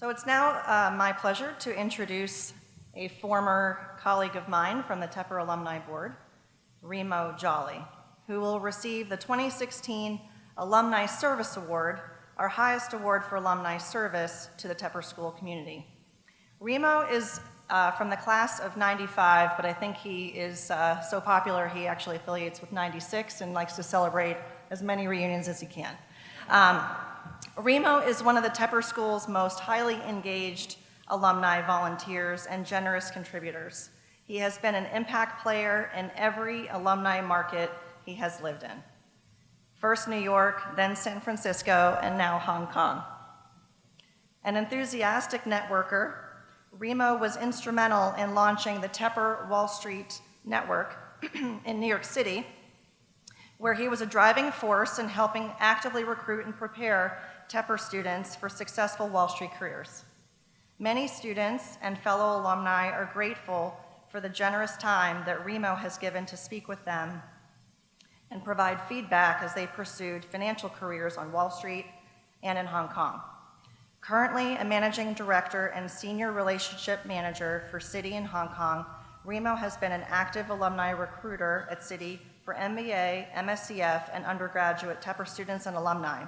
So it's now my pleasure to introduce a former colleague of mine from the Tepper Alumni Board, Rimmo Jolly, who will receive the 2016 Alumni Service Award, our highest award for alumni service to the Tepper School community. Rimmo is from the class of 95, but I think he is so popular he actually affiliates with 96 and likes to celebrate as many reunions as he can. Rimmo is one of the Tepper School's most highly engaged alumni volunteers and generous contributors. He has been an impact player in every alumni market he has lived in. First New York, then San Francisco, and now Hong Kong. An enthusiastic networker, Rimmo was instrumental in launching the Tepper Wall Street Network in New York City, where he was a driving force in helping actively recruit and prepare Tepper students for successful Wall Street careers. Many students and fellow alumni are grateful for the generous time that Rimmo has given to speak with them and provide feedback as they pursued financial careers on Wall Street and in Hong Kong. Currently a managing director and senior relationship manager for Citi in Hong Kong, Rimmo has been an active alumni recruiter at Citi for MBA, MSCF, and undergraduate Tepper students and alumni.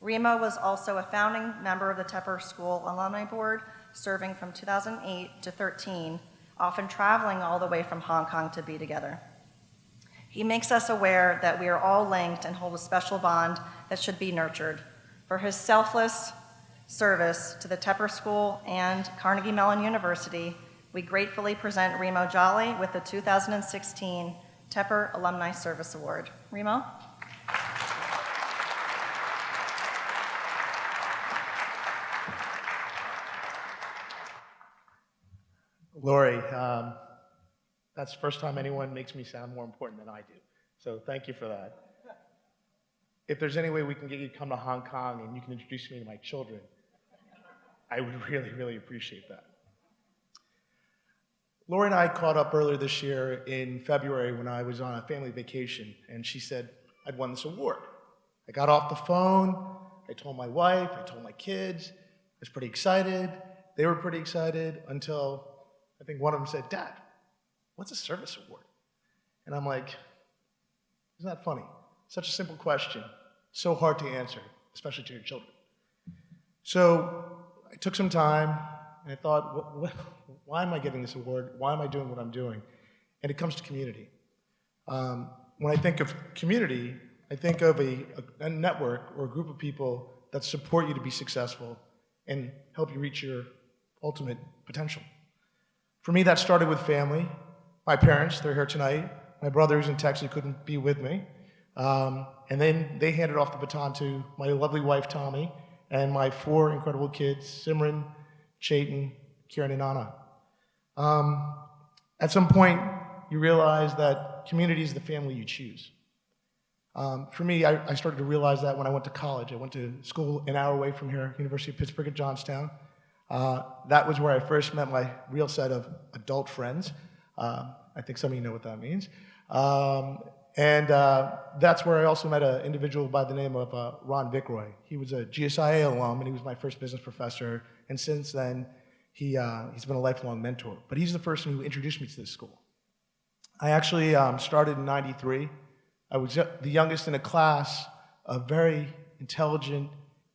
Rimmo was also a founding member of the Tepper School Alumni Board, serving from 2008 to 13, often traveling all the way from Hong Kong to be together. He makes us aware that we are all linked and hold a special bond that should be nurtured. For his selfless service to the Tepper School and Carnegie Mellon University, we gratefully present Rimmo Jolly with the 2016 Tepper Alumni Service Award. Rimmo? Lori, that's the first time anyone makes me sound more important than I do. So thank you for that. If there's any way we can get you to come to Hong Kong and you can introduce me to my children, I would really, really appreciate that. Lori and I caught up earlier this year in February when I was on a family vacation, and she said I'd won this award. I got off the phone, I told my wife, I told my kids, I was pretty excited. They were pretty excited until I think one of them said, "Dad, what's a service award?" And I'm like, isn't that funny? Such a simple question, so hard to answer, especially to your children. So I took some time, and I thought, why am I getting this award? Why am I doing what I'm doing? And it comes to community. When I think of community, I think of a network or a group of people that support you to be successful and help you reach your ultimate potential. For me, that started with family. My parents, they're here tonight. My brother, who's in Texas, couldn't be with me. And then they handed off the baton to my lovely wife, Tommy, and my 4 incredible kids, Simran, Chayton, Kieran, and Anna. At some point, you realize that community is the family you choose. For me, I started to realize that when I went to college. I went to school an hour away from here, University of Pittsburgh at Johnstown. That was where I first met my real set of adult friends. I think some of you know what that means. That's where I also met an individual by the name of Ron Vickroy. He was a GSIA alum, and he was my first business professor. And since then, he's been a lifelong mentor. But he's the person who introduced me to this school. I actually started in '93. I was the youngest in a class of very intelligent,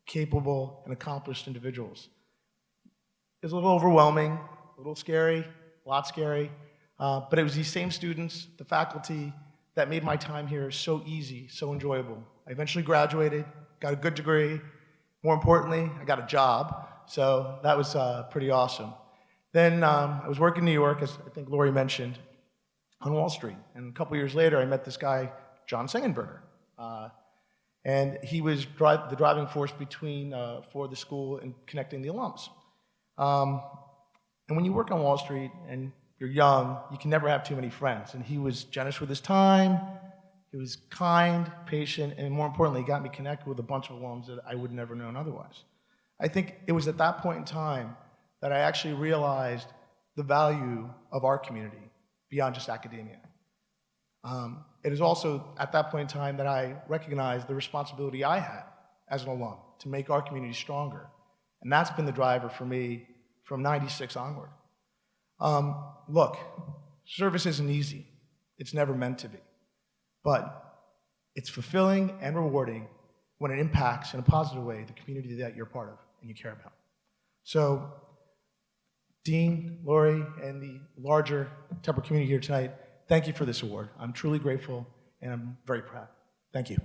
capable, and accomplished individuals. It was a little overwhelming, a little scary, a lot scary, but it was these same students, the faculty, that made my time here so easy, so enjoyable. I eventually graduated, got a good degree. More importantly, I got a job, so that was pretty awesome. Then I was working in New York, as I think Lori mentioned, on Wall Street. And a couple years later, I met this guy, John Sengenberger. And he was the driving force for the school and connecting the alums. And when you work on Wall Street and you're young, you can never have too many friends. And he was generous with his time, he was kind, patient, and more importantly, he got me connected with a bunch of alums that I would never have known otherwise. I think it was at that point in time that I actually realized the value of our community beyond just academia. It is also at that point in time that I recognized the responsibility I had as an alum to make our community stronger And that's been the driver for me from 96 onward. Look, service isn't easy. It's never meant to be. But it's fulfilling and rewarding when it impacts in a positive way the community that you're part of and you care about. So, Dean, Lori, and the larger Tepper community here tonight, thank you for this award. I'm truly grateful and I'm very proud. Thank you.